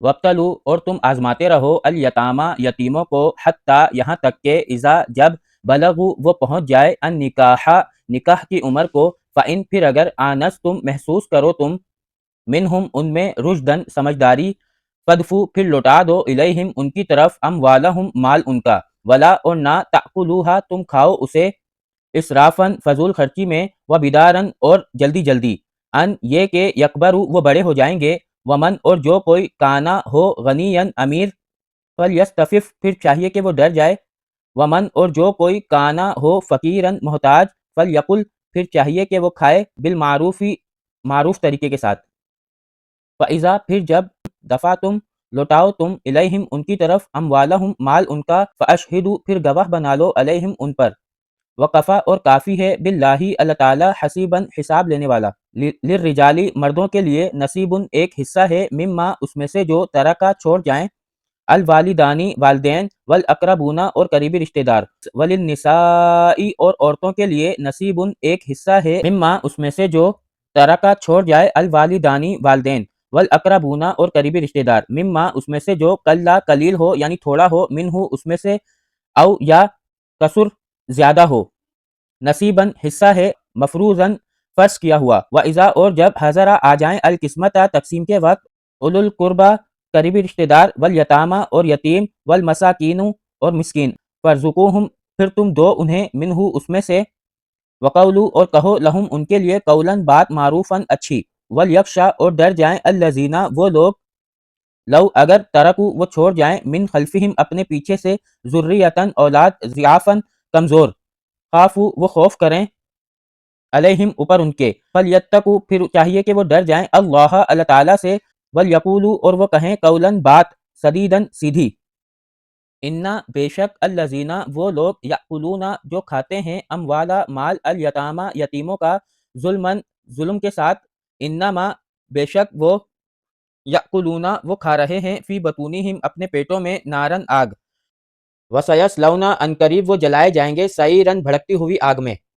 وَابْتَلُوا اور تم آزماتے رہو الیتاما یتیموں کو حتیٰ یہاں تک کہ اذا جب بلغوا وہ پہنچ جائے النکاح نکاح کی عمر کو فَإِن پھر اگر آنستم محسوس کرو تم منہم ان میں رشدن سمجھداری فدفو پھر لوٹا دو الیہم ان کی طرف اموالہم مال ان کا ولا اور نہ تأکلوہا تم کھاؤ اسے اسرافن فضول خرچی میں وبدارن اور جلدی جلدی ان یہ کہ یکبرو وہ بڑے ہو جائیں گے ومن اور جو کوئی کانا ہو غنین امیر فلیستفف پھر چاہیے کہ وہ ڈر جائے ومن اور جو کوئی کانا ہو فقیرن محتاج فلیقل پھر چاہیے کہ وہ کھائے بالمعروفی معروف طریقے کے ساتھ فَإِذَا پھر جب دفع تم لوٹاؤ تم الیہم ان کی طرف اموالہم مال ان کا فاشہدوا پھر گواہ بنا لو علیہم ان پر وقفا اور کافی ہے باللہ اللہ تعالی حسیباً حساب لینے والا للرجالی مردوں کے لیے نصیبن ایک حصہ ہے مما اس میں سے جو ترکا چھوڑ جائیں الوالدانی والدین والاقربونا اور قریبی رشتہ دار وللنساء اور عورتوں کے لیے نصیبن ایک حصہ ہے مما اس میں سے جو ترکا چھوڑ جائے الوالدانی والدین والاقربونا اور قریبی رشتہ دار مما اس میں سے جو کلا قلیل ہو یعنی تھوڑا ہو منہ اس میں سے او یا کسر زیادہ ہو نصیباً حصہ ہے مفروضاً فرض کیا ہوا وَإِذَا اور جب حضرا آ جائیں القسمت تقسیم کے وقت اولو القربہ قریبی رشتہ دار والیتامہ اور یتیم والمساکین اور مسکین فرزقوہم پھر تم دو انہیں منہ اس میں سے وقولو اور کہو لہم ان کے لیے قولاً بات معروفاً اچھی ولیخشا اور ڈر جائیں الذین وہ لوگ لو اگر ترکو وہ چھوڑ جائیں من خلفہم اپنے پیچھے سے ذریتاً اولاد ضعافاً کمزور خافو وہ خوف کریں علیہم اوپر ان کے فلیتقوا پھر چاہیے کہ وہ ڈر جائیں اللہ اللہ تعالیٰ سے ولیقولوا اور وہ کہیں قولاً بات سدیداً سیدھی انا بے شک الذین وہ لوگ یأکلون جو کھاتے ہیں اموالا مال الیتامہ یتیموں کا ظلماً ظلم کے ساتھ انما بے شک وہ یأکلون وہ کھا رہے ہیں فی بطونہم اپنے پیٹوں میں نارن آگ وسیصلون ان قریب وہ جلائے جائیں گے سعیرن بھڑکتی ہوئی آگ میں